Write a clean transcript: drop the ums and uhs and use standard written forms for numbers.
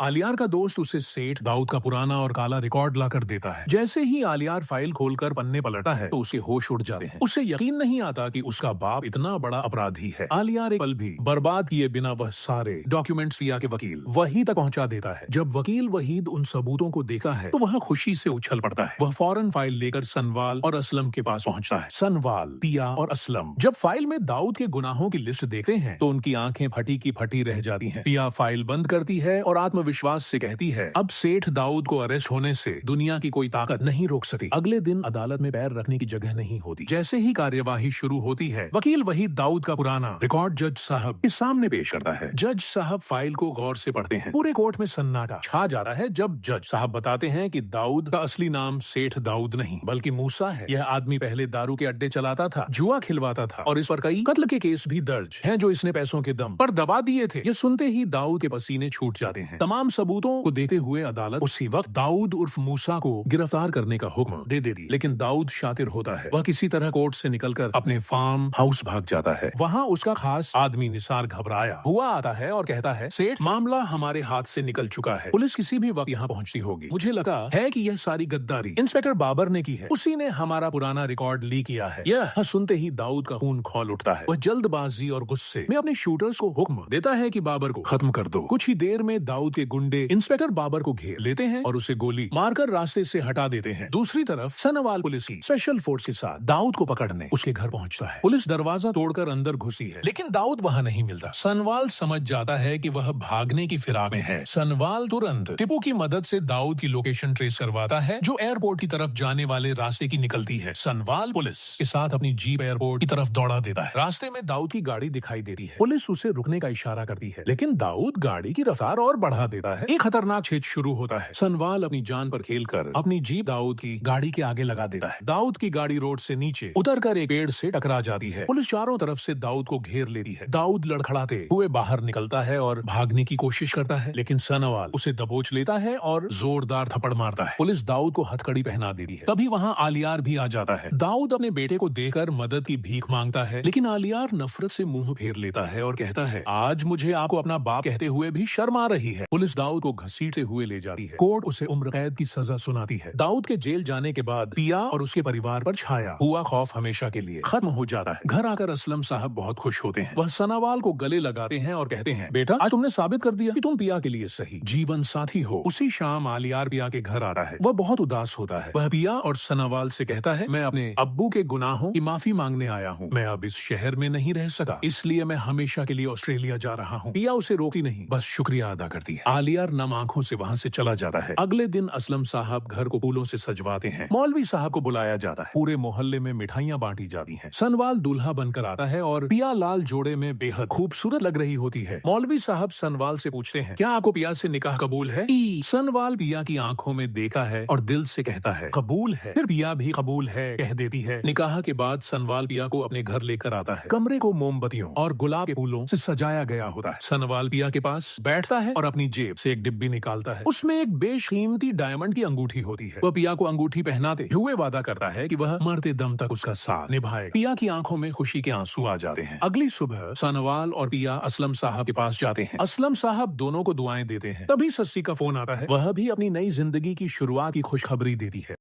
आलियार का दोस्त उसे सेठ दाऊद का पुराना और काला रिकॉर्ड लाकर देता है। जैसे ही आलियार फाइल खोलकर पन्ने पलटा है तो उसके होश उड़ जाते हैं। उसे यकीन नहीं आता कि उसका बाप इतना बड़ा अपराधी है। आलियार एक पल भी बर्बाद किए बिना वह सारे डॉक्यूमेंट्स पिया के वकील वहीद तक पहुंचा देता है। जब वकील वहीद उन सबूतों को देखता है तो वह खुशी से उछल पड़ता है। वह फौरन फाइल लेकर सनवाल और असलम के पास पहुंचता है। सनवाल, पिया और असलम जब फाइल में दाऊद के गुनाहों की लिस्ट देखते हैं तो उनकी आंखें फटी की फटी रह जाती हैं। पिया फाइल बंद करती है और आत्मविश्वास से कहती है, अब सेठ दाऊद को अरेस्ट होने से दुनिया की कोई ताकत नहीं रोक सकती। अगले दिन अदालत में पैर रखने की जगह नहीं होती। जैसे ही कार्यवाही शुरू होती है, वकील वहीद दाऊद का पुराना रिकॉर्ड जज साहब के सामने पेश करता है। जज साहब फाइल को गौर से पढ़ते हैं। पूरे कोर्ट में सन्नाटा छा जाता है जब जज साहब बताते हैं कि दाऊद का असली नाम सेठ दाऊद नहीं बल्कि मूसा है। यह आदमी पहले दारू के अड्डे चलाता था, जुआ खिलवाता था और इस पर कई कत्ल के केस भी दर्ज हैं जो इसने पैसों के दम पर दबा दिए थे। ये सुनते ही दाऊद के पसीने छूट जाते हैं। तमाम सबूतों को देते हुए अदालत उसी वक्त दाऊद उर्फ मूसा को गिरफ्तार करने का हुक्म दे देती। लेकिन दाऊद शातिर होता है। वह किसी तरह कोर्ट से निकलकर अपने फार्म हाउस भाग जाता है। वहाँ उसका खास आदमी निसार घबराया हुआ आता है और कहता है, सेठ मामला हमारे हाथ से निकल चुका है। पुलिस किसी भी वक्त यहाँ पहुँचती होगी। मुझे लगा है कि यह सारी गद्दारी इंस्पेक्टर बाबर ने की है। उसी ने हमारा पुराना रिकॉर्ड लीक किया है। यह सुनते ही दाऊद का खून खौल उठता है। वह जल्दबाजी और गुस्से में अपने शूटर्स को हुक्म देता है कि बाबर को खत्म कर दो। कुछ ही देर में दाऊद के गुंडे इंस्पेक्टर बाबर को घेर लेते हैं और उसे गोली मारकर रास्ते से हटा देते हैं। दूसरी तरफ सनवाल पुलिस की स्पेशल फोर्स के साथ दाऊद को पकड़ने उसके घर पहुंचता है। पुलिस दरवाजा तोड़कर अंदर घुसी है लेकिन दाऊद वहां नहीं मिलता। सनवाल समझ जाता है कि वह भागने की फिराक में है। सनवाल तुरंत टिपू की मदद से दाऊद की लोकेशन ट्रेस करवाता है जो एयरपोर्ट की तरफ जाने वाले रास्ते की निकलती है। सनवाल पुलिस के साथ अपनी जीप एयरपोर्ट की तरफ दौड़ा देता है। रास्ते में दाऊद की गाड़ी दिखाई देती है। पुलिस उसे रुकने का इशारा करती है लेकिन दाऊद गाड़ी की रफ्तार और बढ़ा देता है। एक खतरनाक छेद शुरू होता है। सनवाल अपनी जान पर खेलकर अपनी जीप दाऊद की गाड़ी के आगे लगा देता है। दाऊद की गाड़ी रोड से नीचे उतरकर एक पेड़ से टकरा जाती है। पुलिस चारों तरफ से दाऊद को घेर लेती है। दाऊद लड़खड़ाते हुए बाहर निकलता है और भागने की कोशिश करता है लेकिन सनवाल उसे दबोच लेता है और जोरदार थप्पड़ मारता है। पुलिस दाऊद को हथकड़ी पहना देती है। तभी वहाँ आलियार भी आ जाता है। दाऊद अपने बेटे को देखकर मदद की भीख मांगता है लेकिन आलियार नफरत से मुंह फेर लेता है और कहता है, आज मुझे आपको अपना बाप कहते हुए भी शर्म आ रही है। पुलिस दाऊद को घसीटते हुए ले जाती है। कोर्ट उसे उम्र कैद की सजा सुनाती है। दाऊद के जेल जाने के बाद पिया और उसके परिवार पर छाया हुआ खौफ हमेशा के लिए खत्म हो जाता है। घर आकर असलम साहब बहुत खुश होते हैं। वह सनावाल को गले लगाते हैं और कहते हैं, बेटा आज तुमने साबित कर दिया कि तुम पिया के लिए सही जीवन साथी हो। उसी शाम आलियार पिया के घर आता है। वह बहुत उदास होता है। वह पिया और सनावाल से कहता है, मैं अपने अब्बू के गुनाहों की माफी मांगने आया हूँ। मैं अब इस शहर में नहीं रह सका, इसलिए मैं हमेशा के लिए ऑस्ट्रेलिया जा रहा हूँ। पिया उसे रोकती नहीं, बस शुक्रिया अदा करती है। आलियार नम आंखों से वहाँ से चला जाता है। अगले दिन असलम साहब घर को फूलों से सजवाते हैं। मौलवी साहब को बुलाया जाता है। पूरे मोहल्ले में मिठाइयाँ बांटी जाती हैं। सनवाल दूल्हा बनकर आता है और पिया लाल जोड़े में बेहद खूबसूरत लग रही होती है। मौलवी साहब सनवाल से पूछते हैं, क्या आपको पिया से निकाह कबूल है? सनवाल पिया की आंखों में देखा है और दिल से कहता है, कबूल है। फिर पिया भी कबूल है कह देती है। निकाह के बाद सनवाल पिया को अपने घर लेकर आता है। कमरे को मोमबत्तियों और गुलाब के फूलों से सजाया गया होता है। सनवाल पिया के पास बैठता है और अपनी जेब से एक डिब्बी निकालता है। उसमें एक बेशकीमती डायमंड की अंगूठी होती है। वह पिया को अंगूठी पहनाते हुए वादा करता है कि वह मरते दम तक उसका साथ निभाएगा। पिया की आंखों में खुशी के आंसू आ जाते हैं। अगली सुबह सनवाल और पिया असलम साहब के पास जाते हैं। असलम साहब दोनों को दुआएं देते हैं। तभी सस्सी का फोन आता है। वह भी अपनी नई जिंदगी की शुरुआत की खुशखबरी देती है।